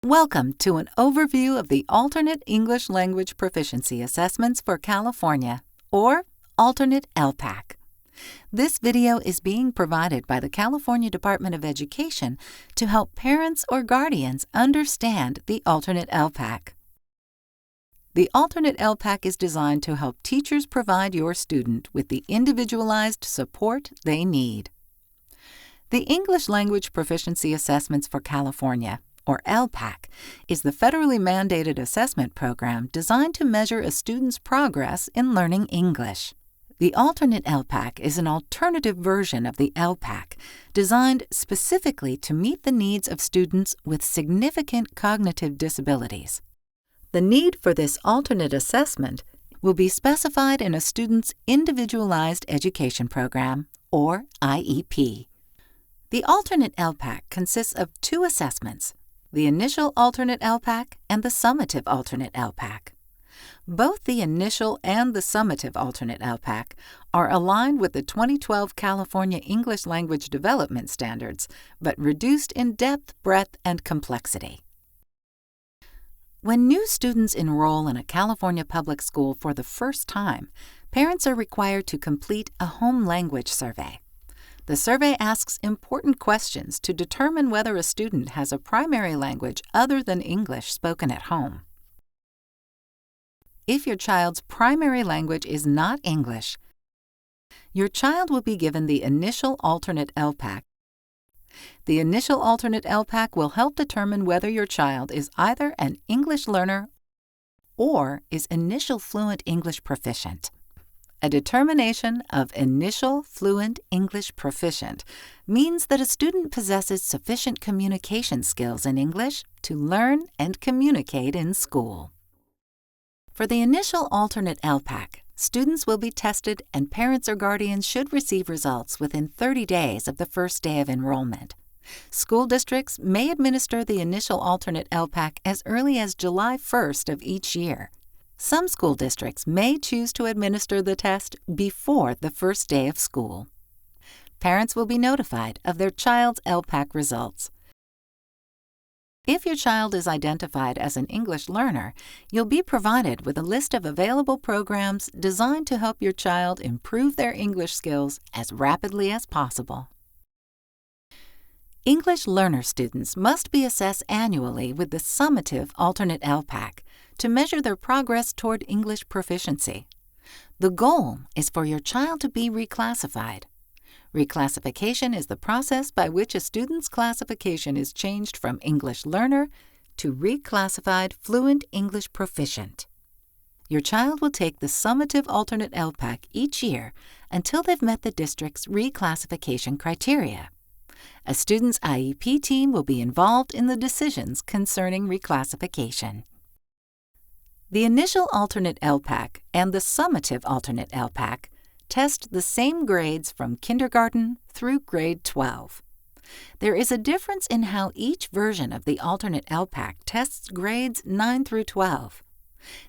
Welcome to an overview of the Alternate English Language Proficiency Assessments for California, or Alternate ELPAC. This video is being provided by the California Department of Education to help parents or guardians understand the Alternate ELPAC. The Alternate ELPAC is designed to help teachers provide your student with the individualized support they need. The English Language Proficiency Assessments for California, or ELPAC, is the federally mandated assessment program designed to measure a student's progress in learning English. The Alternate ELPAC is an alternative version of the ELPAC, designed specifically to meet the needs of students with significant cognitive disabilities. The need for this alternate assessment will be specified in a student's Individualized Education Program, or IEP. The Alternate ELPAC consists of two assessments: the Initial Alternate ELPAC and the Summative Alternate ELPAC. Both the Initial and the Summative Alternate ELPAC are aligned with the 2012 California English Language Development Standards, but reduced in depth, breadth, and complexity. When new students enroll in a California public school for the first time, parents are required to complete a home language survey. The survey asks important questions to determine whether a student has a primary language other than English spoken at home. If your child's primary language is not English, your child will be given the Initial Alternate ELPAC. The Initial Alternate ELPAC will help determine whether your child is either an English learner or is Initial Fluent English Proficient. A determination of Initial Fluent English Proficient means that a student possesses sufficient communication skills in English to learn and communicate in school. For the Initial Alternate ELPAC, students will be tested and parents or guardians should receive results within 30 days of the first day of enrollment. School districts may administer the Initial Alternate ELPAC as early as July 1st of each year. Some school districts may choose to administer the test before the first day of school. Parents will be notified of their child's ELPAC results. If your child is identified as an English learner, you'll be provided with a list of available programs designed to help your child improve their English skills as rapidly as possible. English learner students must be assessed annually with the Summative Alternate ELPAC to measure their progress toward English proficiency. The goal is for your child to be reclassified. Reclassification is the process by which a student's classification is changed from English learner to reclassified fluent English proficient. Your child will take the Summative Alternate ELPAC each year until they've met the district's reclassification criteria. A student's IEP team will be involved in the decisions concerning reclassification. The Initial Alternate ELPAC and the Summative Alternate ELPAC test the same grades from kindergarten through grade 12. There is a difference in how each version of the Alternate ELPAC tests grades 9 through 12.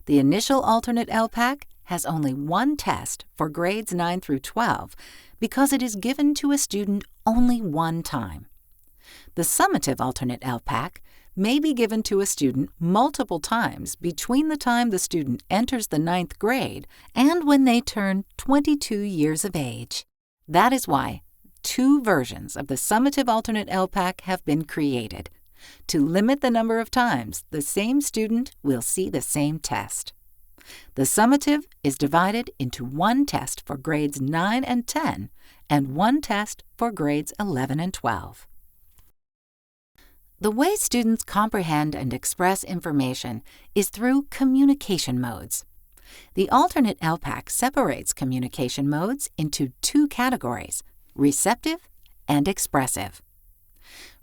The Initial Alternate ELPAC has only one test for grades 9 through 12 because it is given to a student only one time. The Summative Alternate ELPAC may be given to a student multiple times between the time the student enters the 9th grade and when they turn 22 years of age. That is why two versions of the Summative Alternate ELPAC have been created, to limit the number of times the same student will see the same test. The summative is divided into one test for grades 9 and 10 and one test for grades 11 and 12. The way students comprehend and express information is through communication modes. The Alternate ELPAC separates communication modes into two categories: receptive and expressive.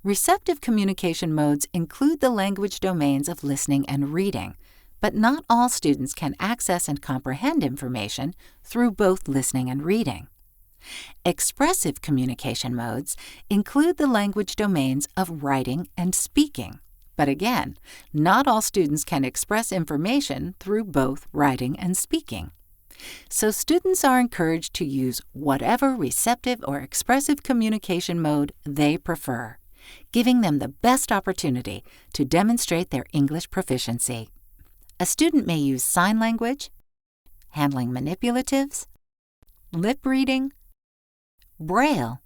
Receptive communication modes include the language domains of listening and reading, but not all students can access and comprehend information through both listening and reading. Expressive communication modes include the language domains of writing and speaking, but again, not all students can express information through both writing and speaking. So students are encouraged to use whatever receptive or expressive communication mode they prefer. giving them the best opportunity to demonstrate their English proficiency. A student may use sign language, handling manipulatives, lip reading, braille,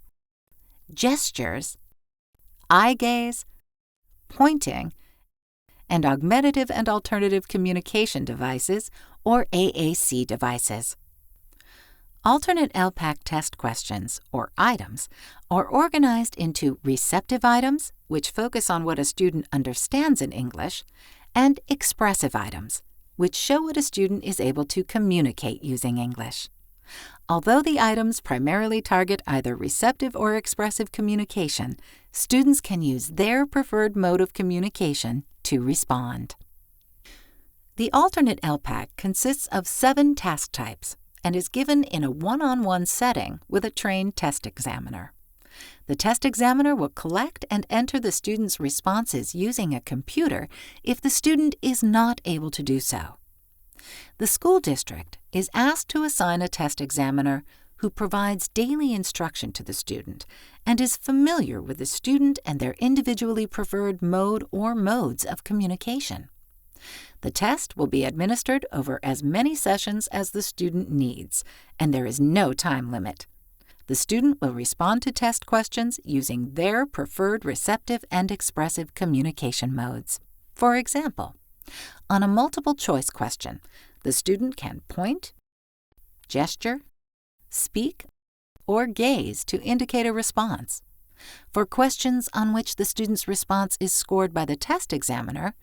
gestures, eye gaze, pointing, and augmentative and alternative communication devices, or AAC devices. Alternate ELPAC test questions, or items, are organized into receptive items, which focus on what a student understands in English, and expressive items, which show what a student is able to communicate using English. Although the items primarily target either receptive or expressive communication, students can use their preferred mode of communication to respond. The alternate ELPAC consists of 7 task types and is given in a one-on-one setting with a trained test examiner. The test examiner will collect and enter the student's responses using a computer if the student is not able to do so. The school district is asked to assign a test examiner who provides daily instruction to the student and is familiar with the student and their individually preferred mode or modes of communication. The test will be administered over as many sessions as the student needs, and there is no time limit. The student will respond to test questions using their preferred receptive and expressive communication modes. For example, on a multiple-choice question, the student can point, gesture, speak, or gaze to indicate a response. For questions on which the student's response is scored by the test examiner,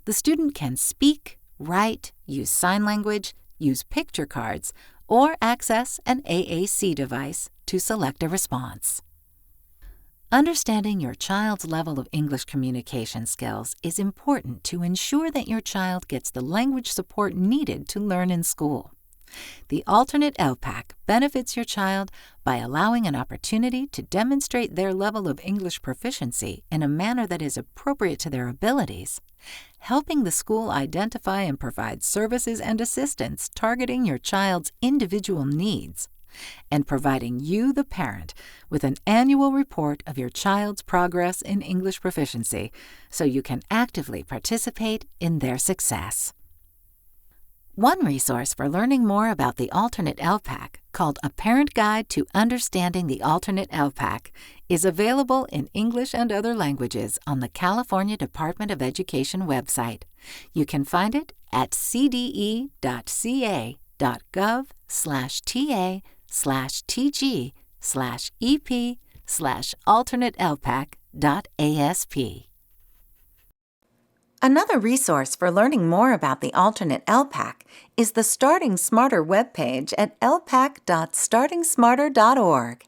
the student can speak, write, use sign language, use picture cards, or access an AAC device to select a response. Understanding your child's level of English communication skills is important to ensure that your child gets the language support needed to learn in school. The alternate ELPAC benefits your child by allowing an opportunity to demonstrate their level of English proficiency in a manner that is appropriate to their abilities, helping the school identify and provide services and assistance targeting your child's individual needs, and providing you, the parent, with an annual report of your child's progress in English proficiency so you can actively participate in their success. One resource for learning more about the alternate ELPAC, called A Parent Guide to Understanding the Alternate ELPAC, is available in English and other languages on the California Department of Education website. You can find it at cde.ca.gov/ta/tg/ep/alternateelpac.asp. Another resource for learning more about the alternate ELPAC is the Starting Smarter webpage at elpac.startingsmarter.org.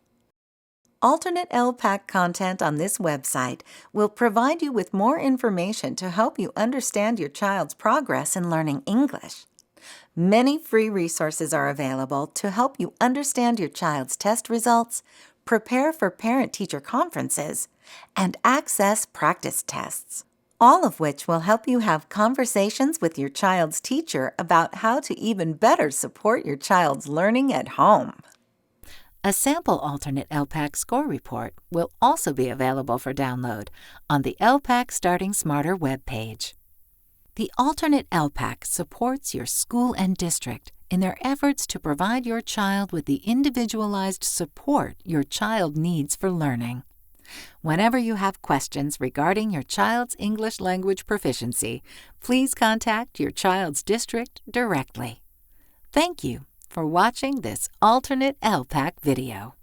Alternate ELPAC content on this website will provide you with more information to help you understand your child's progress in learning English. Many free resources are available to help you understand your child's test results, prepare for parent-teacher conferences, and access practice tests, all of which will help you have conversations with your child's teacher about how to even better support your child's learning at home. A sample alternate ELPAC score report will also be available for download on the ELPAC Starting Smarter webpage. The alternate ELPAC supports your school and district in their efforts to provide your child with the individualized support your child needs for learning. Whenever you have questions regarding your child's English language proficiency, please contact your child's district directly. Thank you for watching this alternate ELPAC video.